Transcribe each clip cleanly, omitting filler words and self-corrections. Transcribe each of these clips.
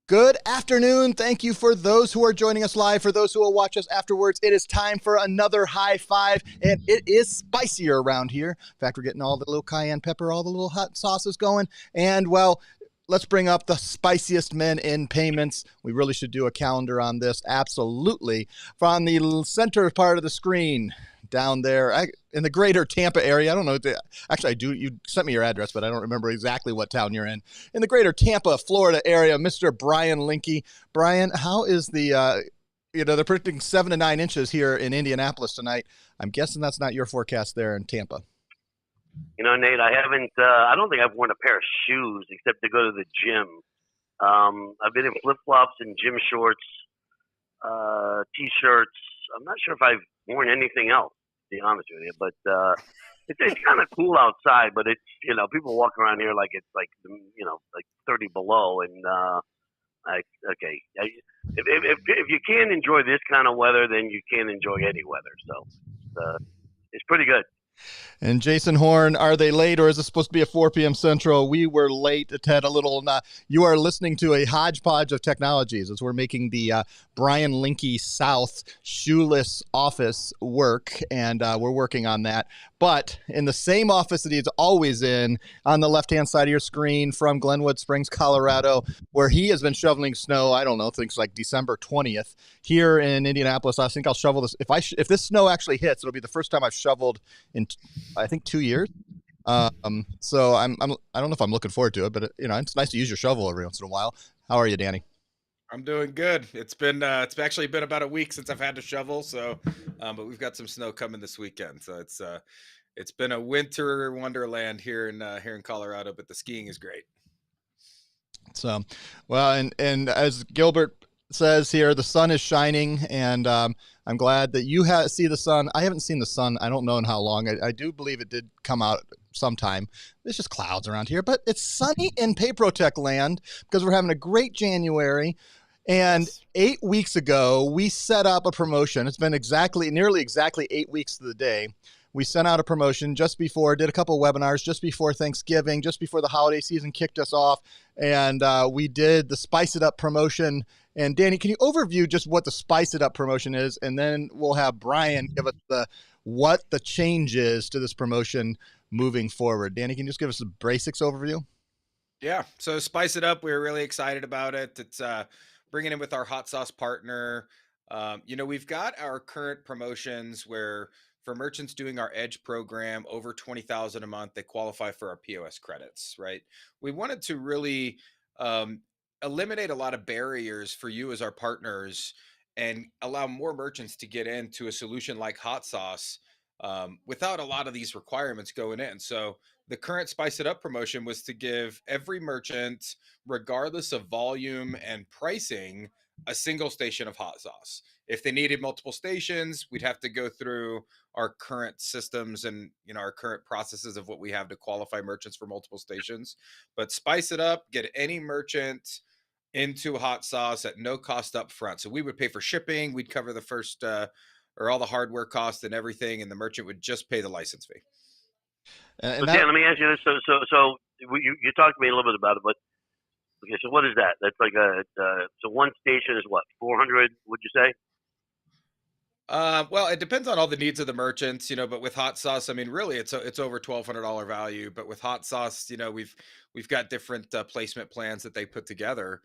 Good afternoon. Thank you for those who are joining us live. For those who will watch us afterwards, it is time for another high five, and it is spicier around here. In fact, we're getting all the little cayenne pepper, all the little hot sauces going. And well, let's bring up the spiciest men in payments. We really should do a calendar on this. Absolutely. From the center part of the screen, down there in the greater Tampa area. I don't know. Actually, I do. You sent me your address, but I don't remember exactly what town you're in. In the greater Tampa, Florida area, Mr. Brian Linke. Brian, how is they're predicting 7 to 9 inches here in Indianapolis tonight. I'm guessing that's not your forecast there in Tampa. Nate, I don't think I've worn a pair of shoes except to go to the gym. I've been in flip-flops and gym shorts, T-shirts. I'm not sure if I've worn anything else, to be honest with you, but it's kind of cool outside, but it's, people walk around here like it's like 30 below, and if you can't enjoy this kind of weather, then you can't enjoy any weather, so it's pretty good. And Jason Horn, are they late, or is it supposed to be a 4 p.m. Central? We were late. It had a little. You are listening to a hodgepodge of technologies as we're making the Brian Linke South shoeless office work, and we're working on that. But in the same office that he's always in, on the left-hand side of your screen from Glenwood Springs, Colorado, where he has been shoveling snow, I don't know, things like December 20th. Here in Indianapolis, I think I'll shovel this. If this snow actually hits, it'll be the first time I've shoveled in, I think, 2 years. So I don't know if I'm looking forward to it, but it's nice to use your shovel every once in a while. How are you, Danny? I'm doing good. It's actually been about a week since I've had to shovel. So, but we've got some snow coming this weekend. So it's been a winter wonderland here in Colorado, but the skiing is great. So, well, and as Gilbert says here, the sun is shining, and I'm glad that you see the sun. I haven't seen the sun. I don't know in how long. I do believe it did come out sometime. It's just clouds around here, but it's sunny in Payprotech land because we're having a great January. And 8 weeks ago, we set up a promotion. It's been nearly exactly 8 weeks to the day. We sent out a promotion did a couple of webinars just before Thanksgiving, just before the holiday season kicked us off. And we did the Spice It Up promotion. And Danny, can you overview just what the Spice It Up promotion is? And then we'll have Brian give us what the change is to this promotion moving forward. Danny, can you just give us a basics overview? Yeah. So Spice It Up, we're really excited about it. It's bringing in with our HotSauce partner. We've got our current promotions where for merchants doing our Edge program over $20,000 a month, they qualify for our POS credits, right? We wanted to really eliminate a lot of barriers for you as our partners and allow more merchants to get into a solution like HotSauce without a lot of these requirements going in. So the current Spice It Up promotion was to give every merchant, regardless of volume and pricing, a single station of HotSauce. If they needed multiple stations, we'd have to go through our current systems and our current processes of what we have to qualify merchants for multiple stations. But Spice It Up, get any merchant into HotSauce at no cost up front. So we would pay for shipping, we'd cover the first or all the hardware costs and everything, and the merchant would just pay the license fee. Dan, let me ask you this. So you talked to me a little bit about it, but okay, so what is that? That's like so one station is what, 400? Would you say? Well, it depends on all the needs of the merchants, but with HotSauce, I mean, really it's over $1,200 value, but with HotSauce, we've got different placement plans that they put together.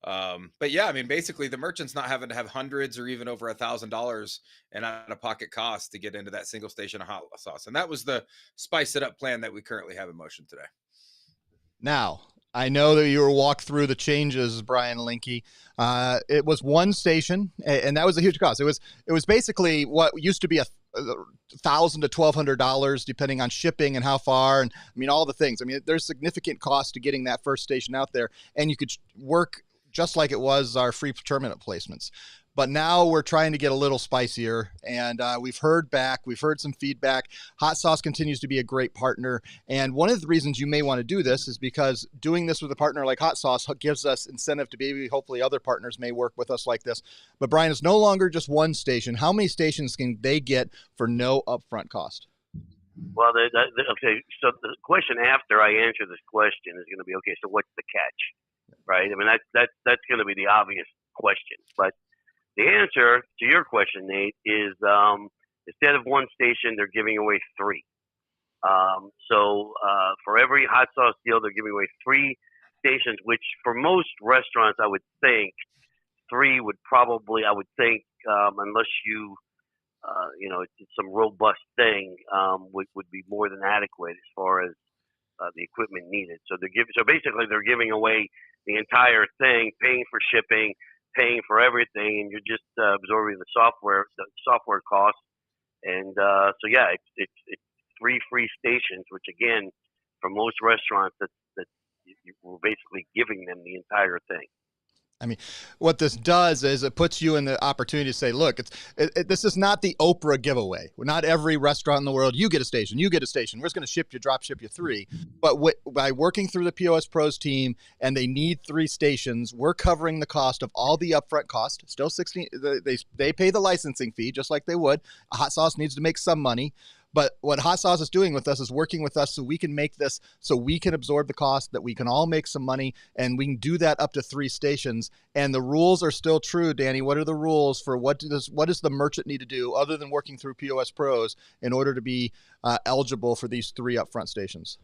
But yeah, I mean, basically the merchant's not having to have hundreds or even over $1,000 in out-of-pocket costs to get into that single station of HotSauce. And that was the Spice It Up plan that we currently have in motion today. Now, I know that you were walked through the changes, Brian Linke. It was one station, and that was a huge cost. It was basically what used to be $1,000 to $1,200, depending on shipping and how far, and I mean all the things. I mean, there's significant cost to getting that first station out there, and you could work just like it was our free tournament placements. But now we're trying to get a little spicier, and we've heard some feedback. HotSauce continues to be a great partner, and one of the reasons you may want to do this is because doing this with a partner like HotSauce gives us incentive to maybe hopefully other partners may work with us like this. But Brian, it's no longer just one station. How many stations can they get for no upfront cost? Well, okay, so the question after I answer this question is going to be, okay, so what's the catch, right? I mean, that's going to be the obvious question. But the answer to your question, Nate, is instead of one station, they're giving away three. So for every hot sauce deal, they're giving away three stations, which for most restaurants, I would think three would probably, I would think, unless it's some robust thing, would be more than adequate as far as the equipment needed. So basically they're giving away the entire thing, paying for shipping, paying for everything, and you're just absorbing the software costs. And so yeah, it's three free stations, which again, for most restaurants, that we're basically giving them the entire thing. I mean, what this does is it puts you in the opportunity to say, look, this is not the Oprah giveaway. Not every restaurant in the world, you get a station, you get a station. We're just going to drop ship you three. But by working through the POS Pros team, and they need three stations, we're covering the cost of all the upfront cost. Still 16, they pay the licensing fee just like they would. HotSauce needs to make some money. But what HotSauce is doing with us is working with us so we can make this, so we can absorb the cost, that we can all make some money, and we can do that up to three stations. And the rules are still true, Danny. What are the rules for what does the merchant need to do other than working through POS Pros in order to be eligible for these three upfront stations?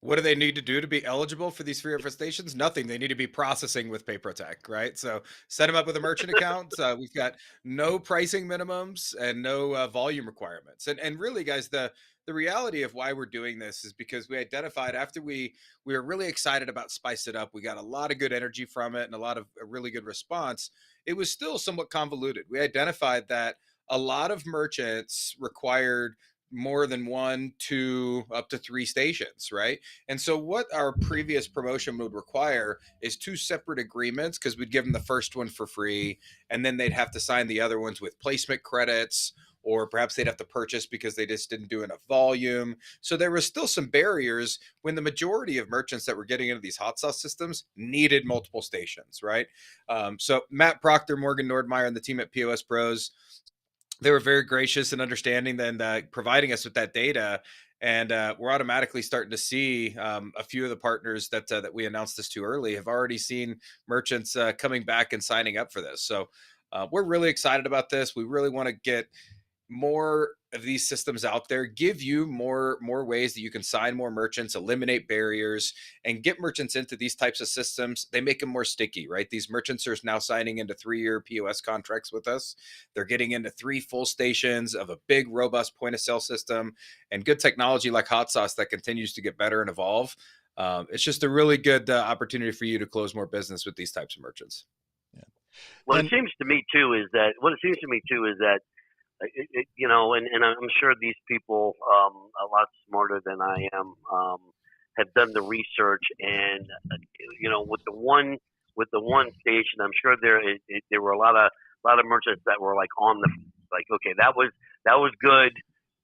What do they need to do to be eligible for these free upfront stations? Nothing. They need to be processing with PayProtect, right? So set them up with a merchant account. We've got no pricing minimums and no volume requirements. And really, guys, the reality of why we're doing this is because we identified after we were really excited about Spice It Up. We got a lot of good energy from it and a lot of a really good response. It was still somewhat convoluted. We identified that a lot of merchants required more than one, two, up to three stations, right? And so what our previous promotion would require is two separate agreements, because we'd give them the first one for free, and then they'd have to sign the other ones with placement credits, or perhaps they'd have to purchase because they just didn't do enough volume. So there was still some barriers when the majority of merchants that were getting into these hot sauce systems needed multiple stations, right? So Matt Proctor, Morgan Nordmeyer, and the team at POS Pros, they were very gracious and understanding, then providing us with that data. And we're automatically starting to see a few of the partners that we announced this to early have already seen merchants coming back and signing up for this. So we're really excited about this. We really want to get more of these systems out there, give you more ways that you can sign more merchants, eliminate barriers, and get merchants into these types of systems. They make them more sticky, right? These merchants are now signing into 3-year POS contracts with us. They're getting into 3 full stations of a big, robust point of sale system and good technology like HotSauce that continues to get better and evolve. It's just a really good opportunity for you to close more business with these types of merchants. Yeah. What it seems to me too is that and I'm sure these people, a lot smarter than I am, have done the research, and with the one station, I'm sure there were a lot of merchants that were okay, that was good,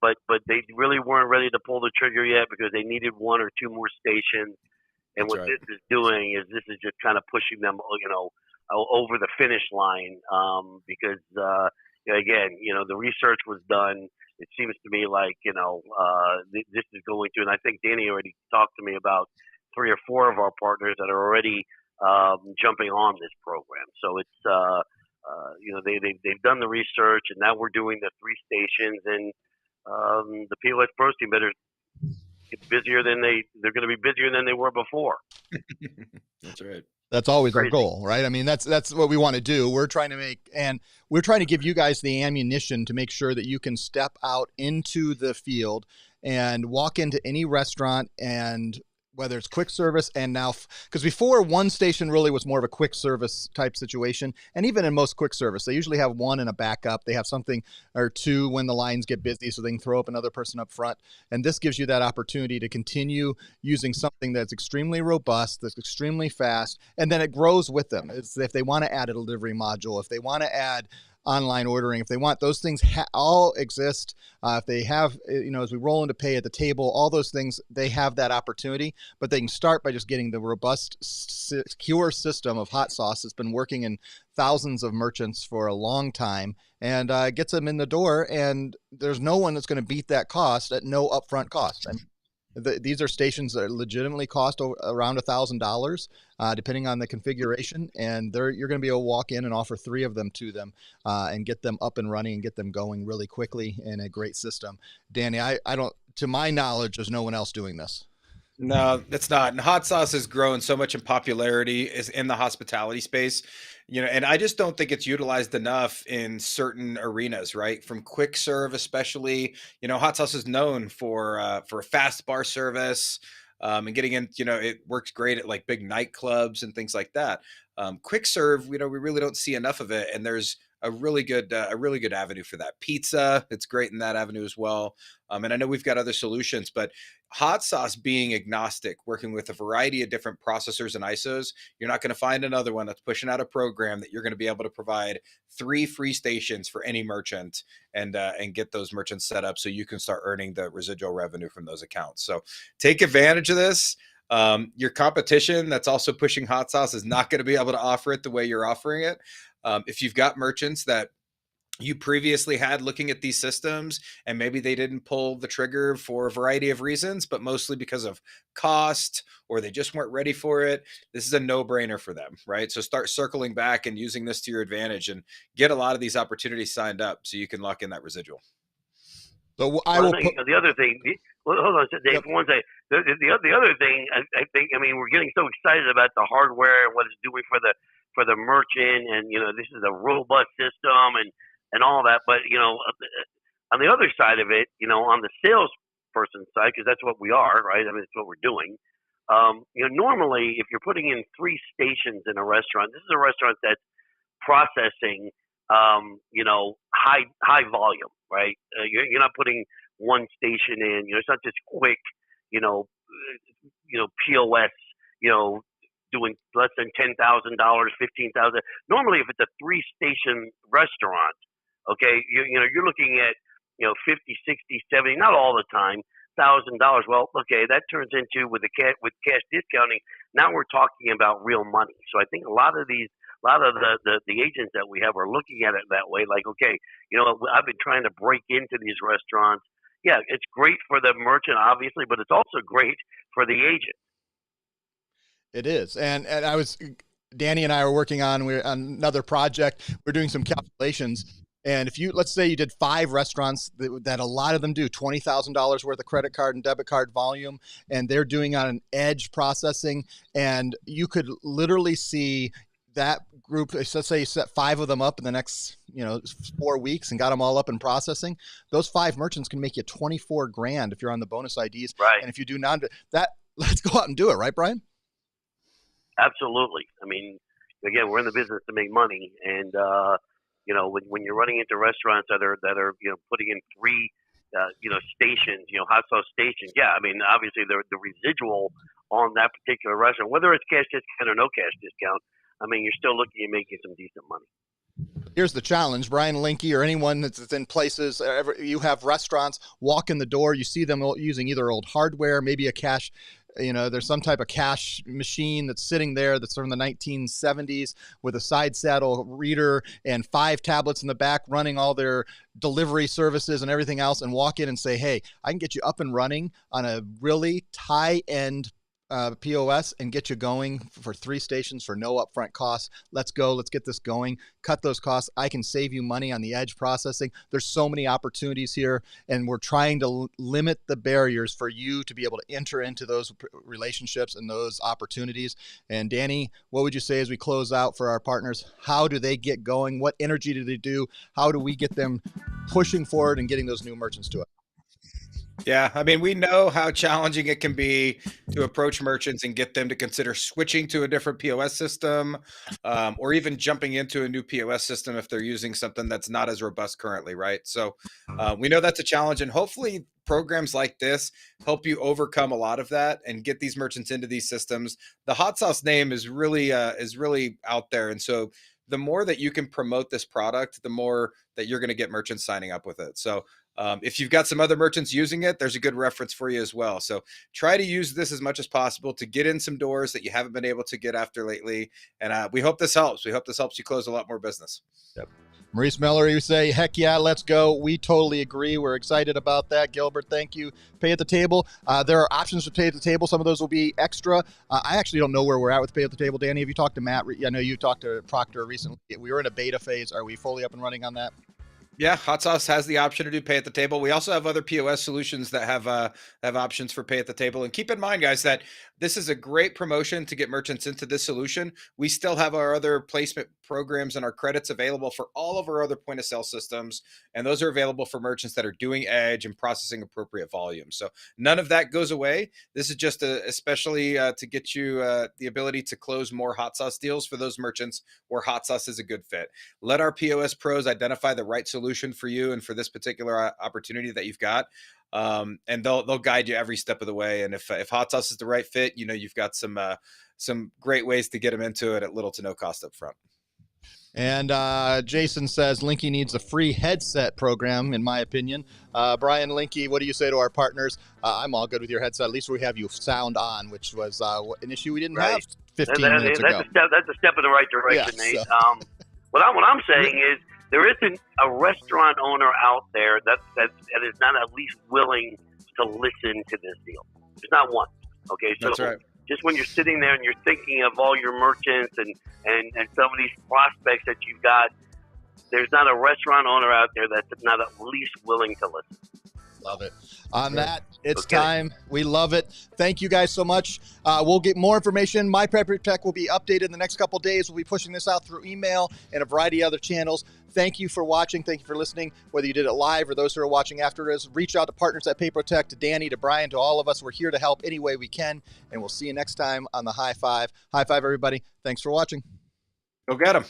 but they really weren't ready to pull the trigger yet because they needed 1 or 2 more stations. And That's what right. this is doing is just kind of pushing them, over the finish line, because. Again, the research was done. It seems to me like, this is going to, and I think Danny already talked to me about 3 or 4 of our partners that are already jumping on this program. So it's, they've done the research, and now we're doing the 3 stations, and the POS Pros team better get busier they're going to be busier than they were before. That's right. That's always our goal, right? I mean, that's what we want to do. We're trying to give you guys the ammunition to make sure that you can step out into the field and walk into any restaurant, and whether it's quick service, and now, because before, one station really was more of a quick service type situation. And even in most quick service, they usually have 1 and a backup. They have something or 2 when the lines get busy, so they can throw up another person up front. And this gives you that opportunity to continue using something that's extremely robust, that's extremely fast, and then it grows with them. It's if they want to add a delivery module, if they want to add online ordering, if they want, those things all exist. If they have, as we roll into pay at the table, all those things, they have that opportunity, but they can start by just getting the robust, secure system of HotSauce that's been working in thousands of merchants for a long time, and gets them in the door, and there's no one that's going to beat that cost at no upfront cost. These are stations that legitimately cost around $1,000, depending on the configuration. And you're going to be able to walk in and offer 3 of them to them, and get them up and running and get them going really quickly in a great system. Danny, I don't, to my knowledge, there's no one else doing this. No, that's not. And HotSauce has grown so much in popularity is in the hospitality space, and I just don't think it's utilized enough in certain arenas, right? From quick serve, especially, HotSauce is known for a fast bar service, and getting in, it works great at like big nightclubs and things like that. Quick serve, we really don't see enough of it, and there's a really good avenue for that. Pizza, it's great in that avenue as well. And I know we've got other solutions, but hot sauce being agnostic, working with a variety of different processors and ISOs, you're not going to find another one that's pushing out a program that you're going to be able to provide 3 free stations for any merchant and get those merchants set up so you can start earning the residual revenue from those accounts. So take advantage of this. Your competition that's also pushing hot sauce is not going to be able to offer it the way you're offering it. If you've got merchants that you previously had looking at these systems and maybe they didn't pull the trigger for a variety of reasons, but mostly because of cost or they just weren't ready for it, this is a no-brainer for them, right? So start circling back and using this to your advantage and get a lot of these opportunities signed up so you can lock in that residual. So I will put the other thing. Well, hold on, Dave. Yep. For one second, the other thing, I think. I mean, we're getting so excited about the hardware and what it's doing for the merchant, and this is a robust system and all that. But on the other side of it, on the salesperson side, because that's what we are, right? I mean, it's what we're doing. Normally, if you're putting in 3 stations in a restaurant, this is a restaurant that's processing, high volume, right? You're not putting one station in. It's not just quick, POS, doing less than $10,000, $15,000. Normally, if it's a 3-station restaurant, okay, you're looking at 50, 60, 70, not all the time, $1,000. Well, okay, that turns into with cash discounting. Now we're talking about real money. So I think a lot of the agents that we have are looking at it that way. Like, okay, I've been trying to break into these restaurants. Yeah, it's great for the merchant, obviously, but it's also great for the agent. It is. And Danny and I are working on another project. We're doing some calculations. And if let's say you did 5 restaurants that a lot of them do $20,000 worth of credit card and debit card volume, and they're doing on an edge processing, and you could literally see that group, let's say you set 5 of them up in the next, 4 weeks and got them all up and processing. Those 5 merchants can make you 24 grand if you're on the bonus IDs. Right. And if you do that, let's go out and do it. Right, Brian? Absolutely. I mean, again, we're in the business to make money, and when you're running into restaurants that are putting in 3 stations, hot sauce stations. Yeah, I mean, obviously the residual on that particular restaurant, whether it's cash discount or no cash discount, I mean, you're still looking at making some decent money. Here's the challenge, Brian Linke, or anyone that's in places, you have restaurants, walk in the door, you see them using either old hardware, maybe a cash, there's some type of cash machine that's sitting there that's from the 1970s with a side saddle reader and 5 tablets in the back running all their delivery services and everything else, and walk in and say, hey, I can get you up and running on a really high-end POS and get you going for 3 stations for no upfront costs. Let's go. Let's get this going. Cut those costs. I can save you money on the edge processing. There's so many opportunities here, and we're trying to limit the barriers for you to be able to enter into those relationships and those opportunities. And Danny, what would you say as we close out for our partners? How do they get going? What energy do they do? How do we get them pushing forward and getting those new merchants to it? Yeah, I mean, we know how challenging it can be to approach merchants and get them to consider switching to a different POS system, or even jumping into a new POS system if they're using something that's not as robust currently, right? So we know that's a challenge, and hopefully programs like this help you overcome a lot of that and get these merchants into these systems. The Hot Sauce name is really out there, and so the more that you can promote this product, the more that you're going to get merchants signing up with it. So if you've got some other merchants using it, there's a good reference for you as well. So try to use this as much as possible to get in some doors that you haven't been able to get after lately. And we hope this helps. We hope this helps you close a lot more business. Yep. Maurice Miller, you say, heck yeah, let's go. We totally agree. We're excited about that. Gilbert, thank you. Pay at the table. There are options to pay at the table. Some of those will be extra. I actually don't know where we're at with pay at the table. Danny, have you talked to Matt? I know you talked to Proctor recently. We were in a beta phase. Are we fully up and running on that? Yeah, HotSauce has the option to do pay at the table. We also have other POS solutions that have options for pay at the table. And keep in mind, guys, that this is a great promotion to get merchants into this solution. We still have our other placement programs and our credits available for all of our other point of sale systems, and those are available for merchants that are doing Edge and processing appropriate volume. So none of that goes away. This is just especially to get you the ability to close more HotSauce deals for those merchants where HotSauce is a good fit. Let our POS pros identify the right solution for you and for this particular opportunity that you've got. And they'll guide you every step of the way. And if HotSauce is the right fit, you've got some great ways to get them into it at little to no cost up front. And Jason says Linky needs a free headset program, in my opinion. Brian Linky, what do you say to our partners? I'm all good with your headset. At least we have you sound on, which was an issue we didn't have 15 minutes ago. That's a step in the right direction, Nate. So. What I'm saying is there isn't a restaurant owner out there that is not at least willing to listen to this deal. There's not one. Okay, so that's right. Just when you're sitting there and you're thinking of all your merchants and some of these prospects that you've got, there's not a restaurant owner out there that's not at least willing to listen. Love it. On that, it's time. We love it. Thank you guys so much. We'll get more information. My Prepper Tech will be updated in the next couple of days. We'll be pushing this out through email and a variety of other channels. Thank you for watching. Thank you for listening. Whether you did it live or those who are watching after us, reach out to partners at PayProTech, to Danny, to Brian, to all of us. We're here to help any way we can, and we'll see you next time on the High Five. High five, everybody. Thanks for watching. Go get them.